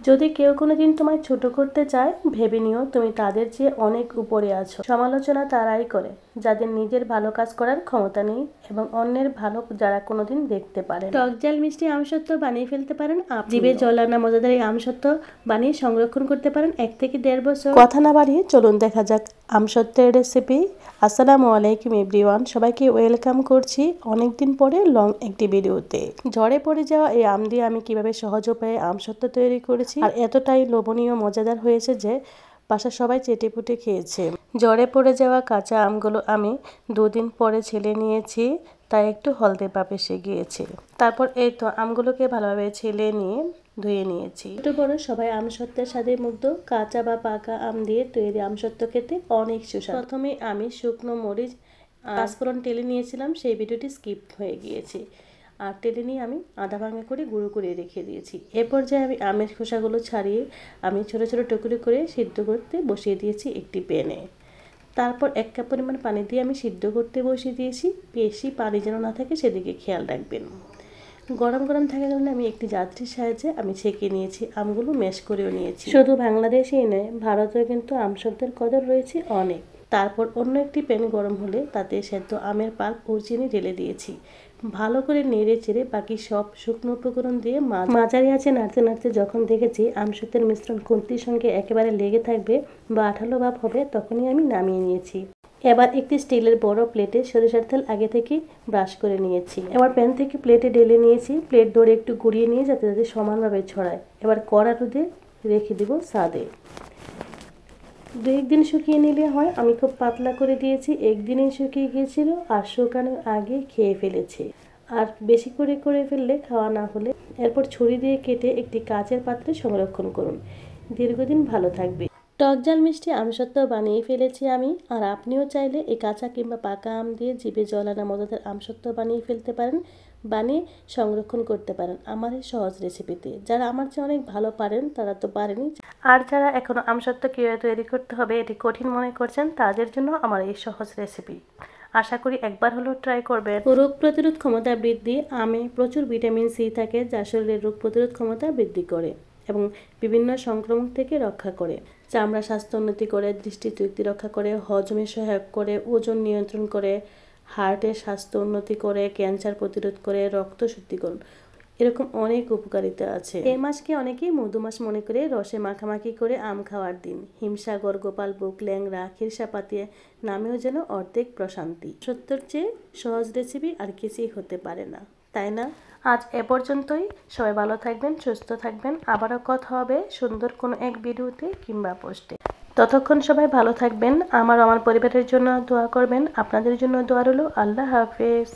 যদি কেউ কোনোদিন তোমায় ছোট করতে চায়, ভেবে নিও তুমি তাদের চেয়ে অনেক উপরে আছো। সমালোচনা তারাই করে যাদের নিজের ভালো কাজ করার ক্ষমতা নেই এবং অন্যের ভালো যারা কোনোদিন দেখতে পারে। টক ঝাল মিষ্টি আমসত্ত্ব বানিয়ে ফেলতে পারেন। জিভে জল আনা মজাদার এই আমসত্ত্ব বানিয়ে সংরক্ষণ করতে পারেন 1 থেকে 1.5 বছর। কথা না বাড়িয়ে চলুন দেখা যাক আমসত্ত্বের রেসিপি। আসসালামু আলাইকুম এভরিওয়ান, সবাইকে ওয়েলকাম করছি অনেকদিন পরে লং একটি ভিডিওতে। ঝড়ে পড়ে যাওয়া এই আম দিয়ে আমি কিভাবে সহজ উপায়ে আমসত্ত্ব তৈরি করেছি, আর এতটাই লোভনীয় মজাদার হয়েছে যে বাসার সবাই চেটেপুটে খেয়েছে। ঝড়ে পড়ে যাওয়া কাঁচা আমগুলো আমি 2 দিন পরে ছেলে নিয়েছি, তাই একটু হলদে ভাব এসে গিয়েছে। তারপর এই তো আমগুলোকে ভালোভাবে ছেলে নিয়ে ধুয়ে নিয়েছি। ছোট বড় সবাই আমসত্ত্বের স্বাদে মুগ্ধ। কাঁচা বা পাকা আম দিয়ে তৈরি আমসত্ত্ব খেতে অনেক সুস্বাদু। প্রথমে আমি শুকনো মরিচ পাঁচফোড়ন টেলে নিয়েছিলাম, সেই ভিডিওটি স্কিপ হয়ে গিয়েছে। আর টেলে নিয়ে আমি আধা ভাঙা করে গুঁড়ো করে রেখে দিয়েছি। এ পর্যায়ে আমি আমের খোসাগুলো ছাড়িয়ে আমি ছোট ছোট টুকরো করে সিদ্ধ করতে বসিয়ে দিয়েছি একটি প্যানে। তারপর 1 কাপ পরিমাণ পানি দিয়ে আমি সিদ্ধ করতে বসিয়ে দিয়েছি। বেশি পানি যেন না থাকে সেদিকে খেয়াল রাখবেন। গরম গরম থাকার কারণে আমি একটি যাত্রীর সাহায্যে আমি ছেঁকে নিয়েছি, আমগুলো ম্যাশ করেও নিয়েছি। শুধু বাংলাদেশেই নয়, ভারতেও কিন্তু আমসত্ত্বের কদর রয়েছে অনেক। তারপর অন্য একটি প্যান গরম হলে তাতে সেদ্ধ আমের পাল্প ও চিনি ঢেলে দিয়েছি। ভালো করে নেড়ে চেড়ে বাকি সব শুকনো উপকরণ দিয়ে মাঝারি আঁচে নাড়তে নাড়তে যখন দেখেছি আমসত্ত্বের মিশ্রণ খুন্তির সঙ্গে একেবারে লেগে থাকবে বা আঠালো ভাব হবে, তখনই আমি নামিয়ে নিয়েছি। এবার একটি স্টিলের বড় প্লেটে সরিষার তেল আগে থেকে ব্রাশ করে নিয়েছি। এবার প্যান থেকে প্লেটে ঢেলে নিয়েছি। প্লেট ধরে একটু ঘুরিয়ে নিয়ে যাতে সমানভাবে ছড়ায়। এবার কড়া রোদে রেখে দিব ছাদে। 2-1 দিন শুকিয়ে নিলে হয়। আমি খুব পাতলা করে দিয়েছি, একদিনেই শুকিয়ে গিয়েছিল আর শুকানোর আগে খেয়ে ফেলেছি। আর বেশি করে ফেললে খাওয়া না হলে এরপর ছুরি দিয়ে কেটে একটি কাচের পাত্রে সংরক্ষণ করুন, দীর্ঘদিন ভালো থাকবে। টক ঝাল মিষ্টি আমসত্ত্ব বানিয়ে ফেলেছি আমি, আর আপনিও চাইলে এই কাঁচা কিংবা পাকা আম দিয়ে জিভে জল আনা মজাদার আমসত্ত্ব বানিয়ে ফেলতে পারেন, বানিয়ে সংরক্ষণ করতে পারেন আমার এই সহজ রেসিপিতে। যারা আমার চেয়ে অনেক ভালো পারেন তারা তো পারেনই, আর যারা এখনো আমসত্ত্ব কীভাবে তৈরি করতে হবে এটি কঠিন মনে করছেন তাদের জন্য আমার এই সহজ রেসিপি। আশা করি একবার হলেও ট্রাই করবেন। রোগ প্রতিরোধ ক্ষমতা বৃদ্ধি। আমে প্রচুর ভিটামিন সি থাকে, যা শরীরের রোগ প্রতিরোধ ক্ষমতা বৃদ্ধি করে এবং বিভিন্ন সংক্রমণ থেকে রক্ষা করে। চামড়া স্বাস্থ্য উন্নতি করে, দৃষ্টিশক্তি রক্ষা করে, হজমে সহায়ক করে, ওজন নিয়ন্ত্রণ করে, হার্টের স্বাস্থ্য উন্নতি করে, ক্যান্সার প্রতিরোধ করে, রক্ত শুদ্ধিকরণ, এরকম অনেক উপকারিতা আছে। এই মাসকে অনেকেই মধু মাস মনে করে রসে মাখামাখি করে আম খাওয়ার দিন। হিমসাগর, গোপাল ভোগ, ল্যাংড়া, খিরসাপাতিয়া নামেও যেন অর্ধেক প্রশান্তি। সত্যর চেয়ে সহজ রেসিপি আর কিছুই হতে পারে না, তাই না? আজ এ পর্যন্তই। সবাই ভালো থাকবেন, সুস্থ থাকবেন। আবারও কথা হবে সুন্দর কোনো এক ভিডিওতে কিংবা পোস্টে। ততক্ষণ সবাই ভালো থাকবেন। আমার পরিবারের জন্য দোয়া করবেন। আপনাদের জন্য দোয়া রইল। আল্লাহ হাফেজ।